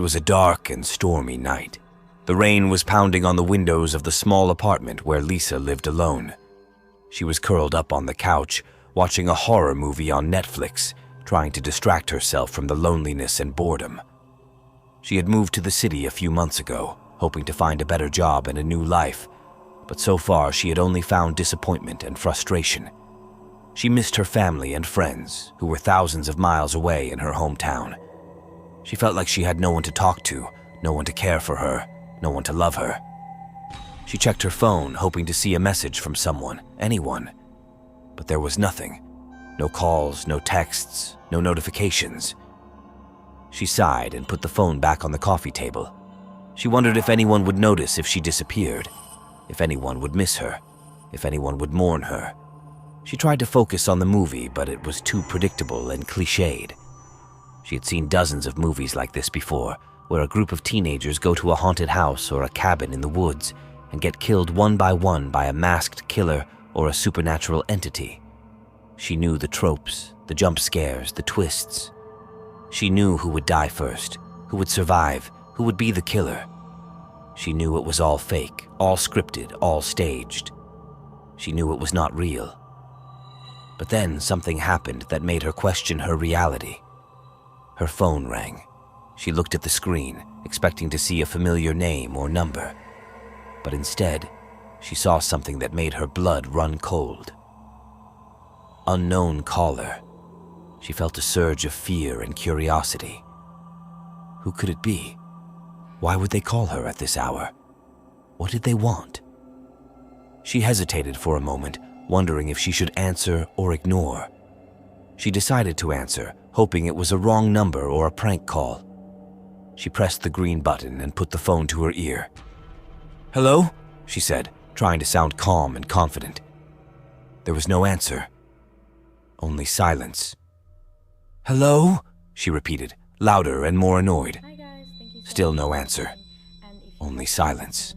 It was a dark and stormy night. The rain was pounding on the windows of the small apartment where Lisa lived alone. She was curled up on the couch, watching a horror movie on Netflix, trying to distract herself from the loneliness and boredom. She had moved to the city a few months ago, hoping to find a better job and a new life, but so far she had only found disappointment and frustration. She missed her family and friends, who were thousands of miles away in her hometown. She felt like she had no one to talk to, no one to care for her, no one to love her. She checked her phone, hoping to see a message from someone, anyone. But there was nothing. No calls, no texts, no notifications. She sighed and put the phone back on the coffee table. She wondered if anyone would notice if she disappeared, if anyone would miss her, if anyone would mourn her. She tried to focus on the movie, but it was too predictable and cliched. She had seen dozens of movies like this before, where a group of teenagers go to a haunted house or a cabin in the woods and get killed one by a masked killer or a supernatural entity. She knew the tropes, the jump scares, the twists. She knew who would die first, who would survive, who would be the killer. She knew it was all fake, all scripted, all staged. She knew it was not real. But then something happened that made her question her reality. Her phone rang. She looked at the screen, expecting to see a familiar name or number. But instead, she saw something that made her blood run cold. Unknown caller. She felt a surge of fear and curiosity. Who could it be? Why would they call her at this hour? What did they want? She hesitated for a moment, wondering if she should answer or ignore. She decided to answer, hoping it was a wrong number or a prank call. She pressed the green button and put the phone to her ear. "Hello?" she said, trying to sound calm and confident. There was no answer. Only silence. "Hello?" she repeated, louder and more annoyed. Still no answer. Only silence.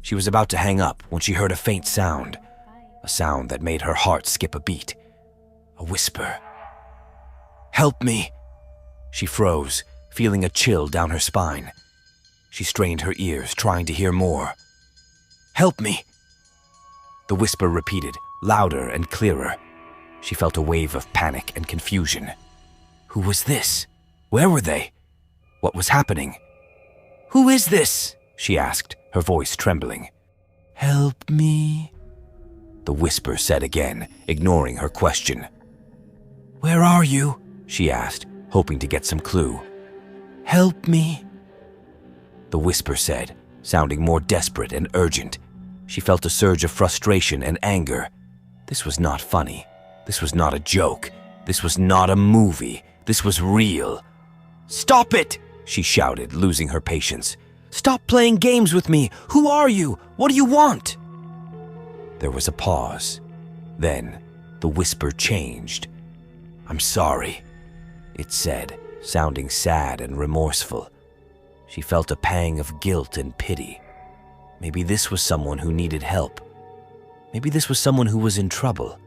She was about to hang up when she heard a faint sound, a sound that made her heart skip a beat. A whisper. "Help me!" She froze, feeling a chill down her spine. She strained her ears, trying to hear more. "Help me!" The whisper repeated, louder and clearer. She felt a wave of panic and confusion. Who was this? Where were they? What was happening? "Who is this?" she asked, her voice trembling. "Help me," the whisper said again, ignoring her question. "Where are you?" she asked, hoping to get some clue. "Help me," the whisper said, sounding more desperate and urgent. She felt a surge of frustration and anger. This was not funny. This was not a joke. This was not a movie. This was real. "Stop it!" she shouted, losing her patience. "Stop playing games with me! Who are you? What do you want?" There was a pause. Then the whisper changed. "I'm sorry," it said, sounding sad and remorseful. She felt a pang of guilt and pity. Maybe this was someone who needed help. Maybe this was someone who was in trouble.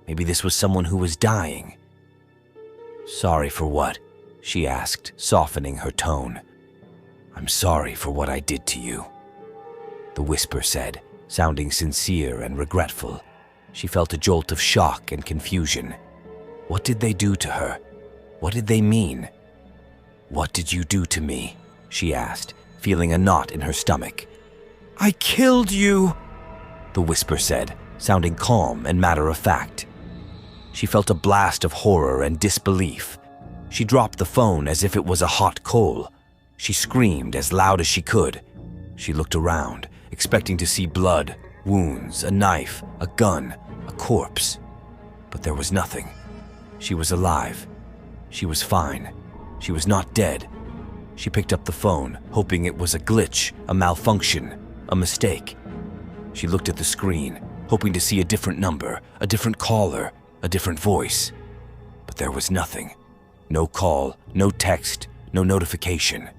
Maybe this was someone who was dying. "Sorry for what?" she asked, softening her tone. "I'm sorry for what I did to you," the whisper said, sounding sincere and regretful. She felt a jolt of shock and confusion. What did they do to her? What did they mean? "What did you do to me?" she asked, feeling a knot in her stomach. "I killed you," the whisper said, sounding calm and matter-of-fact. She felt a blast of horror and disbelief. She dropped the phone as if it was a hot coal. She screamed as loud as she could. She looked around, expecting to see blood, wounds, a knife, a gun, a corpse. But there was nothing. She was alive. She was fine. She was not dead. She picked up the phone, hoping it was a glitch, a malfunction, a mistake. She looked at the screen, hoping to see a different number, a different caller, a different voice. But there was nothing. No call, no text, no notification.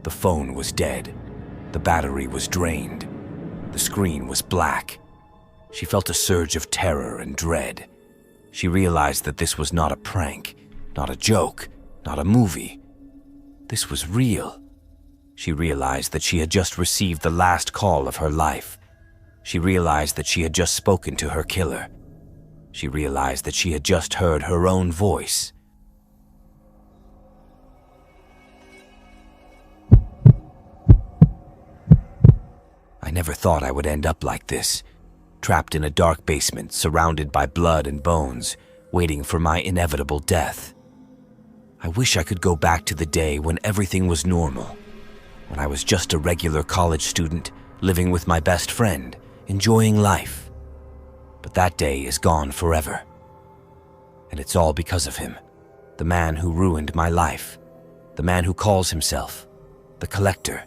The phone was dead. The battery was drained. The screen was black. She felt a surge of terror and dread. She realized that this was not a prank, not a joke, not a movie. This was real. She realized that she had just received the last call of her life. She realized that she had just spoken to her killer. She realized that she had just heard her own voice. I never thought I would end up like this, trapped in a dark basement, surrounded by blood and bones, waiting for my inevitable death. I wish I could go back to the day when everything was normal, when I was just a regular college student, living with my best friend, enjoying life. But that day is gone forever. And it's all because of him, the man who ruined my life, the man who calls himself the Collector.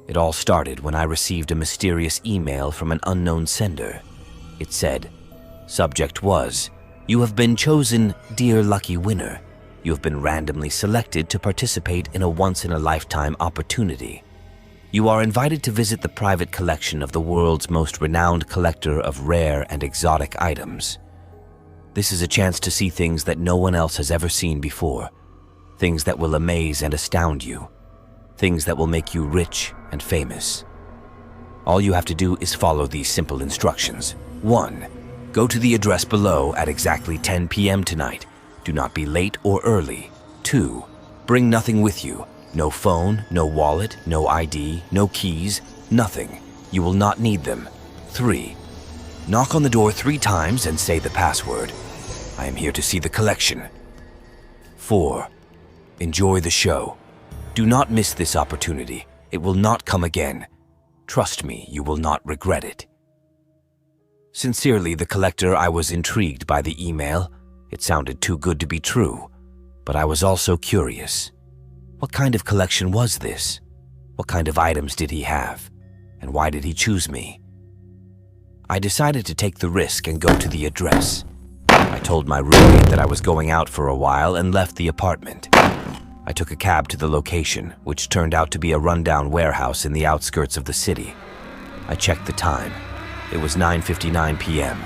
It all started when I received a mysterious email from an unknown sender. It said, subject was, "You have been chosen, dear lucky winner. You have been randomly selected to participate in a once-in-a-lifetime opportunity. You are invited to visit the private collection of the world's most renowned collector of rare and exotic items. This is a chance to see things that no one else has ever seen before, things that will amaze and astound you, things that will make you rich and famous. All you have to do is follow these simple instructions. 1. Go to the address below at exactly 10 p.m. tonight. Do not be late or early. 2. Bring nothing with you. No phone, no wallet, no ID, no keys, nothing. You will not need them. 3. Knock on the door 3 times and say the password. I am here to see the collection. 4. Enjoy the show. Do not miss this opportunity. It will not come again. Trust me, you will not regret it. Sincerely, the Collector. I was intrigued by the email. It sounded too good to be true, but I was also curious. What kind of collection was this? What kind of items did he have? And why did he choose me? I decided to take the risk and go to the address. I told my roommate that I was going out for a while and left the apartment. I took a cab to the location, which turned out to be a rundown warehouse in the outskirts of the city. I checked the time. It was 9:59 p.m.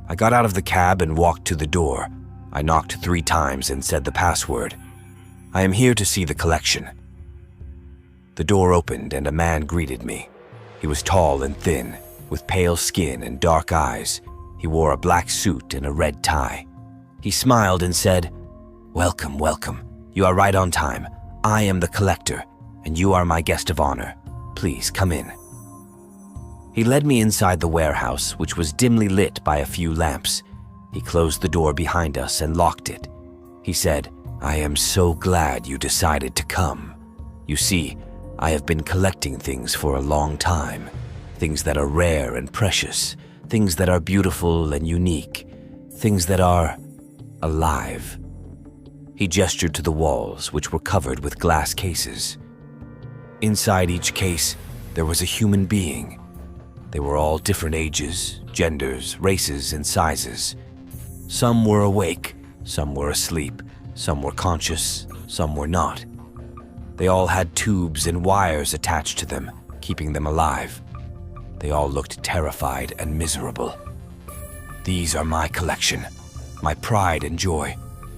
I got out of the cab and walked to the door. I knocked 3 times and said the password. I am here to see the collection. The door opened and a man greeted me. He was tall and thin, with pale skin and dark eyes. He wore a black suit and a red tie. He smiled and said, "Welcome, welcome. You are right on time. I am the Collector, and you are my guest of honor. Please come in." He led me inside the warehouse, which was dimly lit by a few lamps. He closed the door behind us and locked it. He said, "I am so glad you decided to come. You see, I have been collecting things for a long time. Things that are rare and precious, things that are beautiful and unique, things that are alive." He gestured to the walls, which were covered with glass cases. Inside each case, there was a human being. They were all different ages, genders, races, and sizes. Some were awake, some were asleep, some were conscious, some were not. They all had tubes and wires attached to them, keeping them alive. They all looked terrified and miserable. These are my collection, my pride and joy,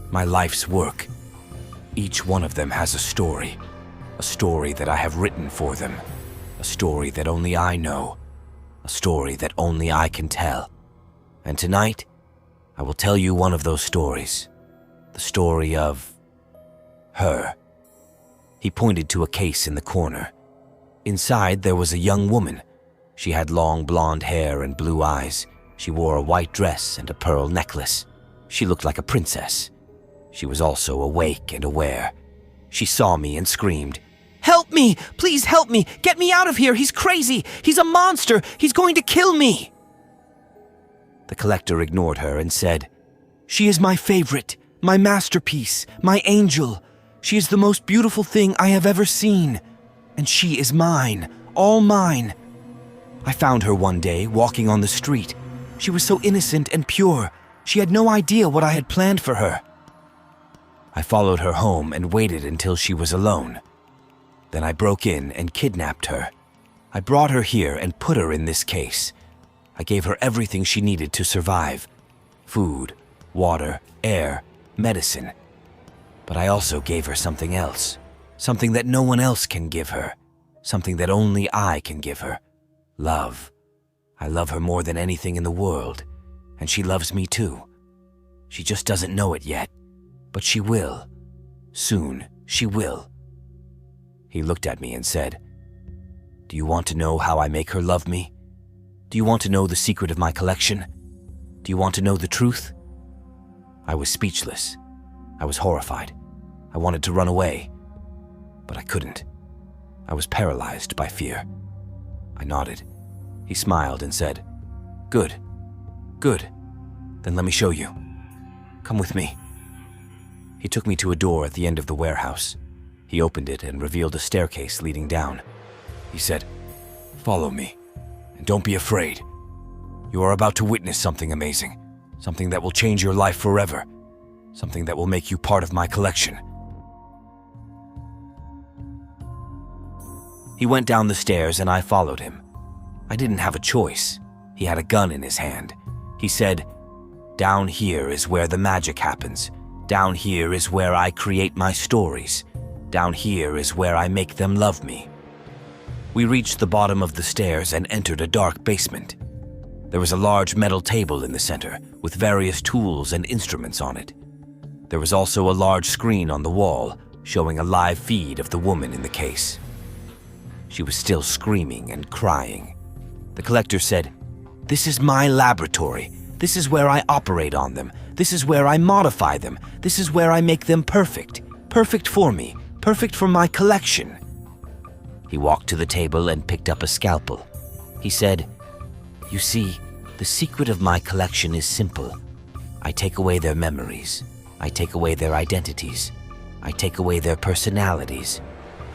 my life's work. Each one of them has a story that I have written for them, a story that only I know, a story that only I can tell. And tonight, I will tell you one of those stories, the story of her. He pointed to a case in the corner. Inside, there was a young woman. She had long blonde hair and blue eyes. She wore a white dress and a pearl necklace. She looked like a princess. She was also awake and aware. She saw me and screamed, "Help me! Please help me! Get me out of here! He's crazy! He's a monster! He's going to kill me!" The Collector ignored her and said, "She is my favorite, my masterpiece, my angel. She is the most beautiful thing I have ever seen. And she is mine, all mine. I found her one day walking on the street. She was so innocent and pure. She had no idea what I had planned for her. I followed her home and waited until she was alone. Then I broke in and kidnapped her. I brought her here and put her in this case. I gave her everything she needed to survive: food, water, air, medicine. But I also gave her something else, Something that no one else can give her. Something that only I can give her. Love. I love her more than anything in the world, and she loves me too. She just doesn't know it yet, but she will. Soon, she will. He looked at me and said, "Do you want to know how I make her love me? Do you want to know the secret of my collection? Do you want to know the truth?" I was speechless. I was horrified. I wanted to run away, but I couldn't. I was paralyzed by fear. I nodded. He smiled and said, "Good, good. Then let me show you. Come with me." He took me to a door at the end of the warehouse. He opened it and revealed a staircase leading down. He said, "Follow me, and don't be afraid. You are about to witness something amazing, something that will change your life forever, something that will make you part of my collection." He went down the stairs and I followed him. I didn't have a choice. He had a gun in his hand. He said, "Down here is where the magic happens. Down here is where I create my stories. Down here is where I make them love me." We reached the bottom of the stairs and entered a dark basement. There was a large metal table in the center with various tools and instruments on it. There was also a large screen on the wall showing a live feed of the woman in the case. She was still screaming and crying. The collector said, "This is my laboratory. This is where I operate on them. This is where I modify them. This is where I make them perfect. Perfect for me. Perfect for my collection." He walked to the table and picked up a scalpel. He said, "You see, the secret of my collection is simple. I take away their memories. I take away their identities. I take away their personalities.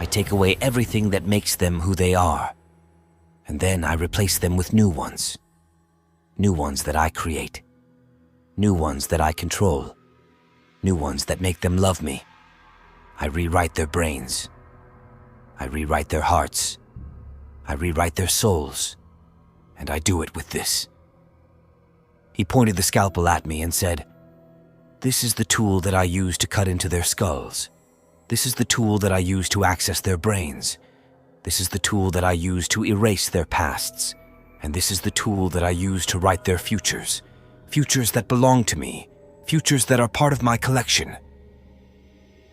I take away everything that makes them who they are. And then I replace them with new ones. New ones that I create. New ones that I control. New ones that make them love me. I rewrite their brains. I rewrite their hearts. I rewrite their souls. And I do it with this." He pointed the scalpel at me and said, "This is the tool that I use to cut into their skulls. This is the tool that I use to access their brains. This is the tool that I use to erase their pasts. And this is the tool that I use to write their futures. Futures that belong to me. Futures that are part of my collection."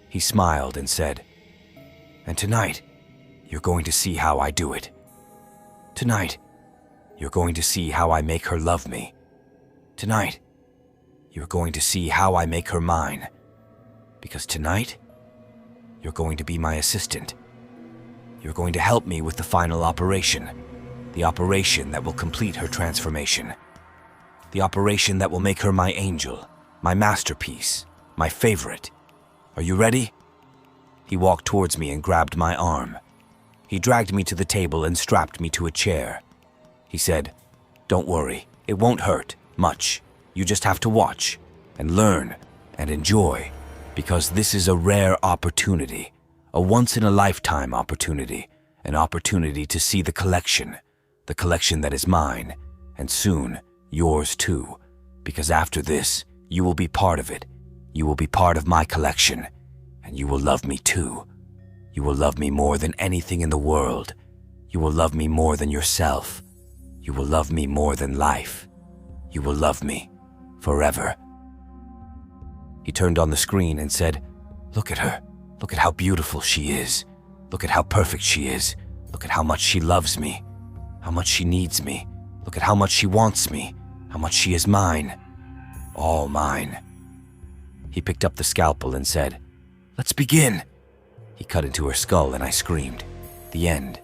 He smiled and said, "And tonight, you're going to see how I do it. Tonight, you're going to see how I make her love me. Tonight, you're going to see how I make her mine. Because tonight, you're going to be my assistant. You're going to help me with the final operation, the operation that will complete her transformation, the operation that will make her my angel, my masterpiece, my favorite. Are you ready?" He walked towards me and grabbed my arm. He dragged me to the table and strapped me to a chair. He said, "Don't worry, it won't hurt much. You just have to watch and learn and enjoy, because this is a rare opportunity, a once-in-a-lifetime opportunity, an opportunity to see the collection that is mine, and soon yours too, because after this, you will be part of it. You will be part of my collection, and you will love me too. You will love me more than anything in the world. You will love me more than yourself. You will love me more than life. You will love me forever." He turned on the screen and said, "Look at her. Look at how beautiful she is. Look at how perfect she is. Look at how much she loves me. How much she needs me. Look at how much she wants me. How much she is mine. All mine." He picked up the scalpel and said, "Let's begin." He cut into her skull and I screamed. The end.